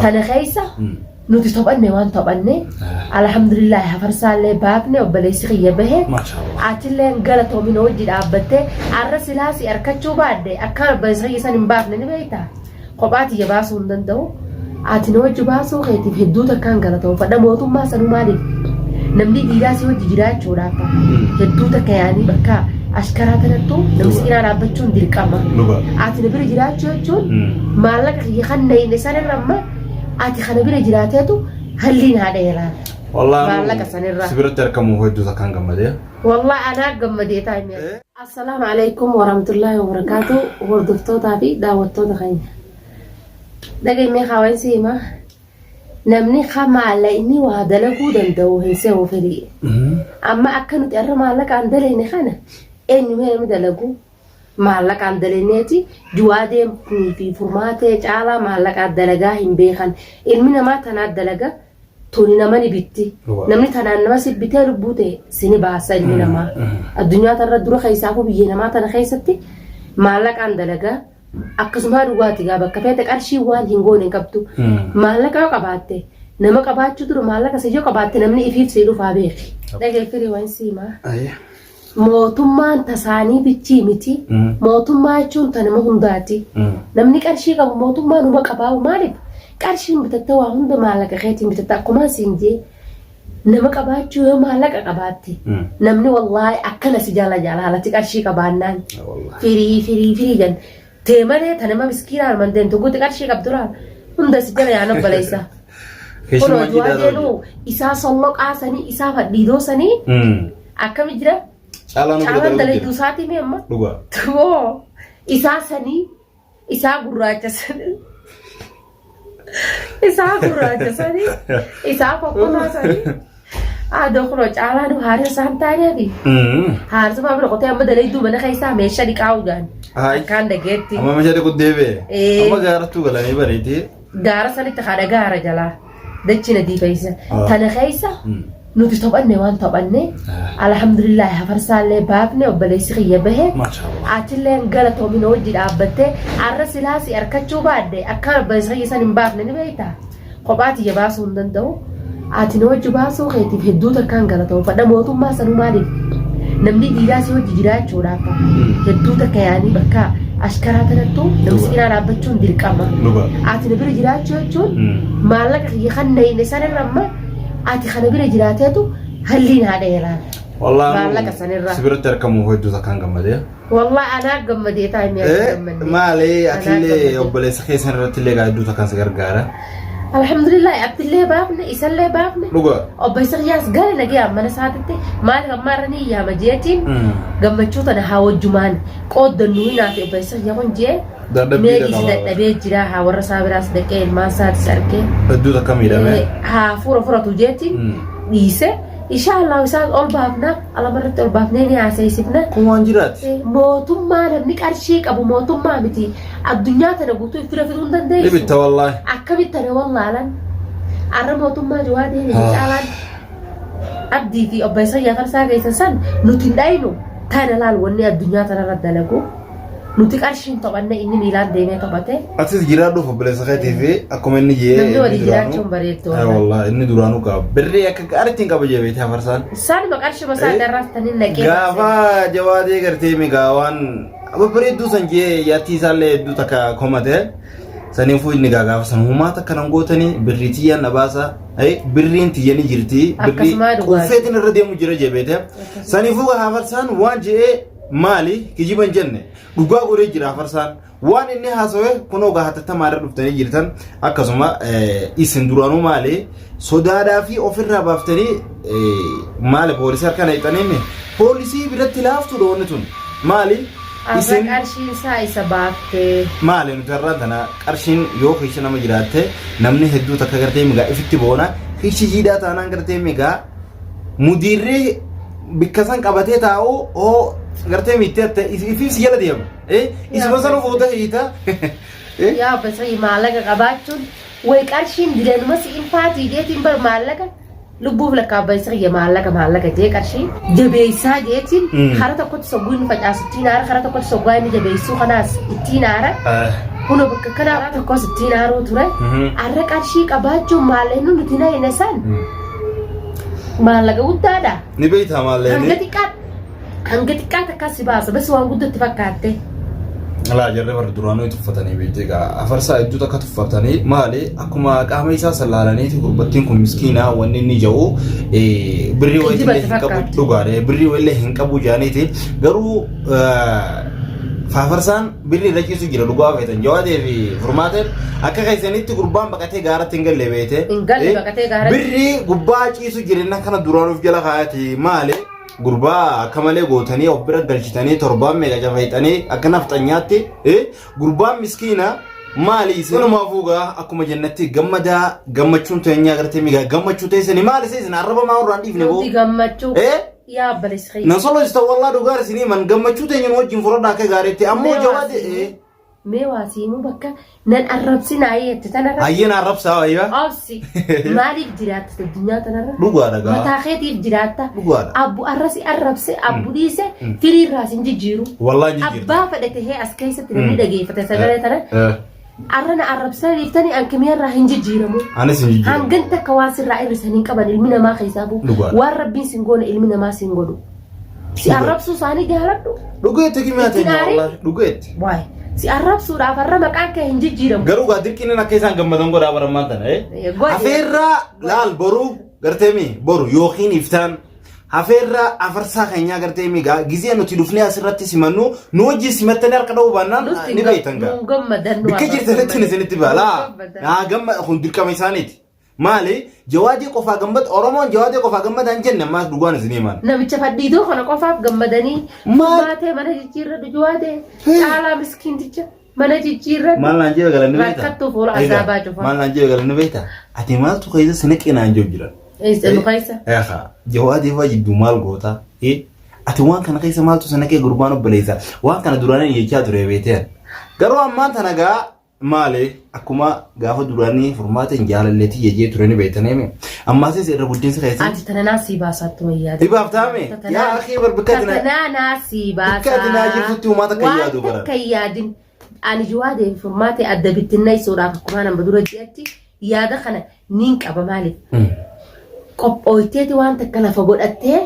تنخيسة نوتي طبقني وان طبقني الحمد لله حفرسان لي باقني وبليسي خيبه ما شاء الله عاتلين غلطو من وجد عبته عرس لاسي اركچو بعد اكل بزي سن باقني نبيتا قباتي يباسو ندندو عاتني وجه باسو خيتي هدوتا كان غلطو فدموتو ما سنو مالي نمني ديراسي وجه جراچو راتا هدوتا كياني بكا أشكراتنا نمسكنا رابطون ديركما عاتني بري جراچو چون مالك يخني نسان الرما عاتي خنبير جراتاتو هلين هذا يلا والله مالك سنرا سبرت تركم وهدو زكان قمدي والله أنا قمدي تايمي السلام عليكم ورحمة الله وبركاته وردفتو تابي داوتو دخين دقي مي خوان سيما نمني خما على إني وهدلكو دندو هنسيو فري أما أكنو تأرى مالك عندليني خانا إني مي مدلقو مالك عندلينيتي جوادين في فرماتي جعلا مالك عندلقا هم بيخان إلمنا ما تنعدلقا توني نماني بيتي نمني تنعنا سبتي ربوتي سيني باسا إلمنا ما الدنيا تردو خيساكو بيينا ما تنخيستي مالك عندلقا akkasuma dhugaati gaa bakka feete qarshii waan hin goone qabdu maallaqa yoo qabaatte nama qabaachuu dura maallaqa si yoo qabaatte namni ifiif si dhufaa beeki dhageeffiri waan siimaa mootummaan tasaanii bichii miti mootummaa jechuun ta nama hundaati namni qarshii qabu mootummaan uma qabaawu maaliif qarshiin bitatta waa hunda maallaqa keetiin bitatta akkuma siin jee nama qabaachuu yoo maallaqa qabaatte namni wallaahi akkana si jaalati qarshii qabaannaan firii jan تيمانه تنما مسكينة المندين تقول تقرشي قبضرها هندا سجل يعني بليسا كل واحد إسا صلق عسني إسا فديدو سني أكمل جرا شالان دليل دوساتي مي أما تو إسا سني إسا غراجة سني إسا غراجة سني إسا فقونا سني دخلوا شالانو هاري سانتانيا دي هاري سما بلقطة أما دليل دو من خيسا ميشا دي كاوغان كان دقيتي أما مشهد كود ديبه أما غارتو غلاني بريتي غارة سنة تخارج غارة جلا دتشنا دي بيسا تنا خيسا نوتي طبقني وان طبقني الحمد لله حفرسان لي باقني وبليسي خيبه ما شاء الله عاتلين غلطو من وجد عبته عرس لاسي اركچو بعد اكل بزي سن باقني نبيتا قباتي يباسو ندندو عاتني وجه باسو خيتي هدوتا كان غلطو فدموتو ما سنو مالي نمني ديراسي وجه جراچو راتا هدوتا كياني بكا أشكراتنا نمسكنا رابطون ديركما عاتني بري جراچو چون مالك يخني نسان الرما عاتي خنبير جراتاتو هلين هذا يلا والله مالك سنرا سبرت تركم وهدو زكان قمدي والله أنا قمدي تايمي مالي أتلي وبليس خيسن رتلي قاعد دو تكان سكرجارة الحمد لله أبتلي بابني إسلي بابني أو بيصير ياس قال نجي أما نساعدتي ما مرني يا مجيتين قمتشوت أنا هاو جمان قد النوينا في بيصير يكون جي ميجي سدت بيت جراها ورسا براس دكين ما سات سركي بدو تكمل ها فورة تجيتين ديسه إن شاء الله وسال أول بابنا على مرة أول بابنا ني عسى يسيبنا كمان جرات موتوم ما نبنيك أرشيك أبو موتوم ما بتي الدنيا ترى قلتوا يفرق في دون دندي لبيت والله أكمل ترى والله لان عرّ موتوم ما جوادي نسألان أبدي في أبيسا يا فرسا جيسا سن نتنداينو تانا لال وني الدنيا ترى رد لكو نتيك أرشين طبعا إني ميلان ديمي طبعته أتيس جيرادو فبلس خيتي في أكمل إني جي نمني ودي جيراد شون بريتو والله إني دورانو كاب بري أكارتين كاب جيبي تها فرسان سان بقارش بس أدرس تنين لكي غافا جوادي كرتي ميغاوان أبو بريدو سنجي ياتي سالي دو تكا كوماته سنيفو إني غافا سنهما تكا نغوتني بريتيا نباسا أي برين تيجي جرتي بري وفيتن الردي مجرى جيبيته سنيفو غافا فرسان وان جي مالي كجيبان جنة dhugaa goree jira farsaan waan inni haasawe kunoo gahatata maara dhuftanii jirtan akkasuma isin duraanuu maali sodaadhaa fi ofirraa baaftanii maali poolisii harkaan hidhanii poolisii biratti laaftu doonni tun maali isin qarshiin isaa isa baaftee maali nuti irraa tana qarshiin yoo kiisha nama jiraatte namni hedduu takka gartee migaa ifitti boona kiishi jiidhaa taanaan gartee migaa mudiirree bikkasan qabatee taa'u oo gartee miittee ifiif yala deemu isuma sanuu fuutee hiita yaa basa maallaqa qabaachuun way qarshiin dilanuma si infaatii jeetiin bar maallaqa lubbuuf lakkaabbaysa ya maallaqa jee qarshii jabeessaa jeetiin hara tokkotti sogguun facaasuttiin aara hara tokkotti soggaa inni jabeessuu kanaas ittiin aara Kuno bakka kana tokko sittiin haaruu ture. Arra qarshii qabaachuun maalleen nuti na hin san. Maallaqa guddaadha. Ni beektaa maalleen. Hanga xiqqaa takkas si baasa bas waan guddatti fakkaatte. Laa jarree bara duraanuu itti uffatanii beekte egaa afarsaa iddoo takka tuffatanii maali akkuma qaama isaa sallaalaniiti gurbattiin kun miskiinaa wanni inni jedhu birrii wayillee hin qabu dhugaadha birrii wayillee hin qabu jaaniiti garuu faafarsaan birrii irra ciisu jira dhugaa feetan jawaadee fi furmaateen akka keessanitti gurbaan baqatee gaaratti hin galle beekte birrii gubbaa ciisu jireenya kana duraanuuf jala kaayati maali. Gurbaa kamalee gootanii of bira galchitanii torbaan meeqa jafaitanii akka nafxanyaatti gurbaan miskiina maali isinuma fuugaa akkuma jannatti gammadaa gammachuun teenyaa agartee migaa gammachuu teessanii maali isin arraba maa urraan dhiifne boo gammachuu yaa balisxii nan solo ista wallaa dhugaar isinii man gammachuu teenyaan wajjin furadhaa akka gaariitti ammoo jawaade mee waasiimu bakka nan arrabsinaa yeette tanarra hayyeen arrabsaa wayyaa obsi maaliif jiraatta addunyaa tanarra dhugaadha gaa mataa keetiif jiraatta abbu arrasi arrabse abbu dhiise firiirraas hin jijjiiru wallaa jijjiiru abbaa fedhate hee as keessatti namni dhageeffate sagalee tana arrana arrabsaa liiftanii ankimiirraa hin jijjiiramu anis hin jijjiiramu hangan takka waan sirraa irrisanii qaban ilmi namaa keessaa bu'u waan rabbiin sin goone ilmi namaa sin godhu si arrabsuu isaanii jaaladhu dhugeette kimiyaate wallaa dhugeette waay si arrabsuudhaaf arra maqaan kee hin jijjiiramu garuu gaa dirqiin akka isaan gammadan godhaa barammaan tana afeerraa laal boruu garteemi boru yookiin iftaan afeerraa afarsaa keenyaa garteemi gaa gizee nuti dhufnee asirratti simannu nu wajjin simattanii harka dha'uu baannaan ni beektan gaa bikka jirtanitti isinitti baalaa gamma kun dirqama isaaniiti maali jawaadii qofaa gammad oromoon jawaadii qofaa gammadaan jenne ammaas dhugaan isinii himan namicha fadhiidoo kana qofaaf gammadanii maatee mana jijjiirradhu jawaadee caalaa miskiinticha mana jijjiirradhu maal naan jee galanni beekta rakkattuu fuula azaabaa cufa maal naan jee galanni beekta ati maaltu keessa siniqii naan jiru jiran nu keessa jawaadii faa jidduu maal goota ati waan kana keessa maaltu siniqee gurbaan obboleessa waan kana duraanii jechaa ture beekteen garuu ammaan tana gaa maali akkuma gaafa duraanii furmaata hin jaalalleetii jejjee turani beektaneemi ammaasis irra guddinsa keessa ati tananaa sii baasaatti wayyaadha dibaaf taame yaa akii barbikkatina tananaa sii baasaa bikkatinaa jirtutti uumaata kan yaadu bara waan takka yaadin ani jawaadee furmaata adda bittinnaa isuudhaaf akkuma namba dura jeetti yaada kana niin qaba maaliif qophooyteeti waan takka lafa godhattee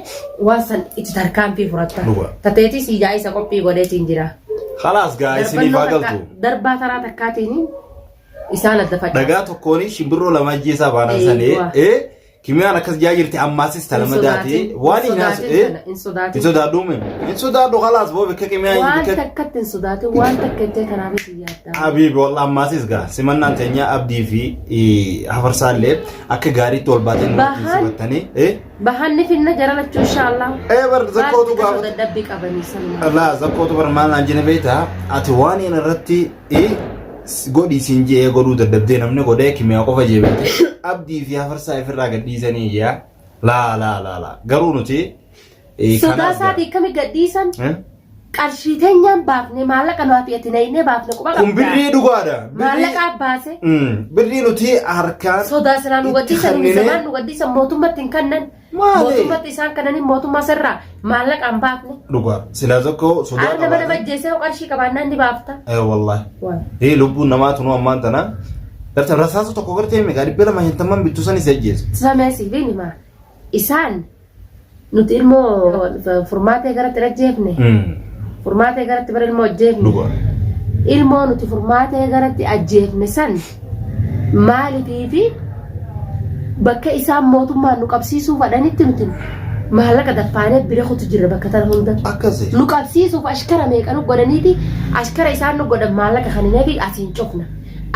waan san itti tarkaanfii furatta tateetii sii jaa isa qophii godheetiin jira خلاص guys ni fagaltu darba tara takkaatini isaan adda fakkii dagaa tokkooni shimbirroo lama jeesaa baanan sanee kimiyaan akkas jaajirti ammaasis talamadaati waan inaas insodaadhu خلاص boo bikka kimiyaan waan takkatti insodaatu waan takkattee kanaaf yaadda habibi wallah ammaasis gaa simannaan teenya abdii fi hafarsaallee akka gaariitti wal baateen nuti simattanii bahanni finna jaralachuu inshallah bar zakkootu gaafa dadhabbii qabanii sanuma Allah zakkootu bar maal naan jine beektaa ati waan in irratti godhi siin jee godhuu dadhabdee namni godhee kimiyaa qofa jeebete abdii fi hafarsaa ifirraa gadhiisanii yaa laa garuu nuti sodaa isaatii kami gadhiisan qarshii teenyaan baafne maallaqa nuti ati naynee baafne quba qabda birrii dhugaadha maallaqa baase birrii nuti harkaan sodaa sanaan nu gadhiisan misamaan nu gadhiisan mootummatti hin kannan mootummatti isaan kannaniin mootummaa sirraa maallaqaan baafne dhugaa silaa tokko sodaa qabaate nama majjeessee qarshii qabaannaan ni baafta wallahi lubbuun namaatu nu ammaan tana darta rasaasa tokko gartee meeqa dhibba lama shantamman bittu san isa ajjeesu sameesiif hima isaan nuti ilmoo furmaatee garatti ajjeefne furmaatee garatti bara ilmoo ajjeefne ilmoo nuti furmaatee garatti ajjeefne san maaliifi bakka isaan mootummaan nu qabsiisuu fadhanitti nuti maallaqa daffaanee bira kutu jirra bakka tana hunda nu qabsiisuuf ashkara meeqa nu godhaniiti ashkara isaan nu godhan maallaqa kanineefi asiin cufna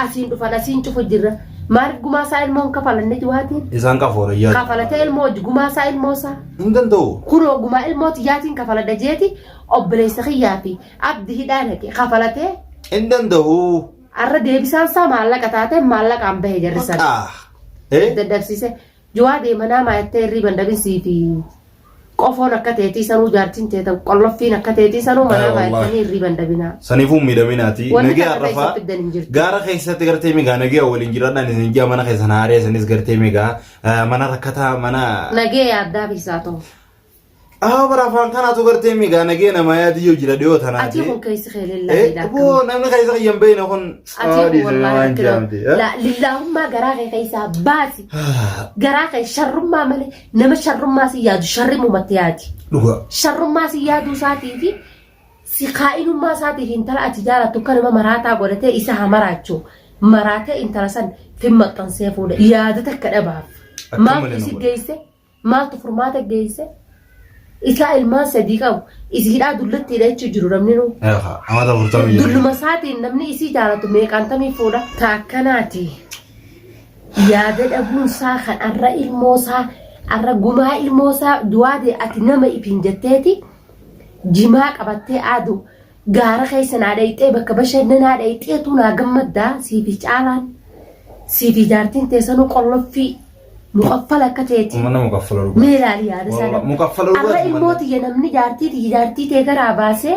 asiin dhufan asiin cufu jirra maaliif gumaasaa ilmoon kafalanneeti waatiin isaan kafoora yaa kafalatee ilmoo gumaasaa ilmoosaa hin danda'u kunoo gumaa ilmooti yaatiin kafaladha jeeti obboleessa kiyyaa fi abdi hidhaan haqe kafalatee hin danda'u arra deebisaan isaa maallaqa taate maallaqaan bahee jarrisan dadhabsiise juwaa deemanaa maayattee irrii bandabisii fi qofoon akka teetii sanuu jaartiin teetan qolloffiin akka teetii sanuu manaa maayattanii irrii bandabinaa saniifuu miidhaminaati nagee arrafaa gaara keessatti gartee migaa nagee waliin jiraadhaan isin jaa mana keessan haaree isinis gartee migaa mana rakkataa mana nagee yaaddaa fi isaa ta'u برافان كان أتوقع ميجا نجينا ما يديو جل ديو ثنا أتيهم كيس خير الله أبو نحن كيس خيام بينهم أتيهم والله لا لله ما جراك كيس باسي جراك شر ما مله نما شر ما سيادو شر ممتياتي شر ما سيادو ساتي في سقائن ما ساتي إن تلا أتجارة تكلم مراتا قولته إسها مراتشو مراتا إن ترسن في متنسيفون يادتك كأباف ما في جيسة ما تفرماتك جيسة إسرائيل ما صديقه إذا دلت إلى تجربة منه هذا برتامي دل مساتي نمني إسي جالته ميك أنت ميفودا تاكناتي يادت أبو ساخن الرأي الموسى الرجماء الموسى دوادي أتنما إبنجتتي جماك أبتة عادو غارة خيسن عليت بك بشرنا عليت تونا جمد دا سيفيج علان سيفي جارتين تسانو قلب في مقفلة كتيتي mana mukaffala ميلالي هذا سنة mukaffala أرى الموت ينامني جارتي تيجر عباسة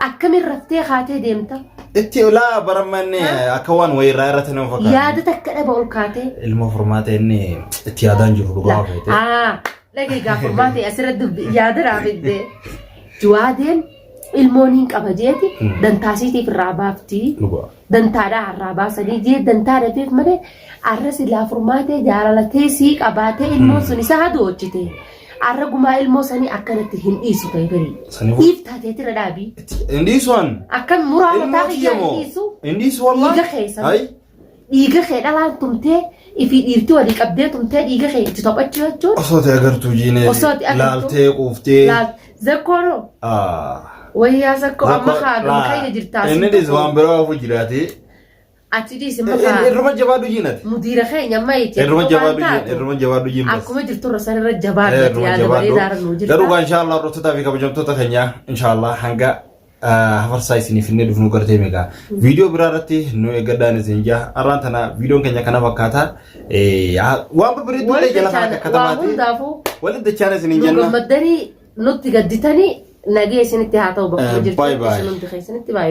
أكمل رفتي خاتي ديمتا إنتي ولا برماني أكوان ويرارة نفكر يا ده تكره بقول كاتي المفرمات إني اتيادان جرو لا لقي قافر ماتي أسرد يا ده رافد جوادين المونين كبجيتي دنتاسيتي في الرابافتي دنتارا الراباسة دي دنتارا فيك مره أرس الافرماتي جارالتي سيك أباتي الموسني سهدو وجتي أرجوما الموسني أكلتهن إيسو كيفري إيف تاتي تردابي إنديسون أكل مرة تاعي إيسو إنديس والله إيجا خيسا إيجا خير على تمتى إفي إرتوا ديك أبديت تمتى إيجا خير تطبق تشوتشون أصوتي أقرتو جيني لالتي قوفتي لا زكورو ويا زكو أما خادم خير جرتاسي إني دي زمان بروا فجراتي أتيدي سمكا الرما جبادو جينات مدير خير نما يتي الرما جبادو جين بس أكو مجرد رسالة الجباد يا دبري دار الوجود دارو إن شاء الله رتتا في كبجم توتا خنيا إن شاء الله هنگا هفرسايسني في النيل فنو كرتي ميجا فيديو برارتي نو يقدان زنجا أرانتنا فيديو كنيا كنا بكاتا وام ببريد ولا جلا كتاباتي ولا ده channel زنجا نو مدري نوتي قدتني نجي سنتي هاتو بقى باي باي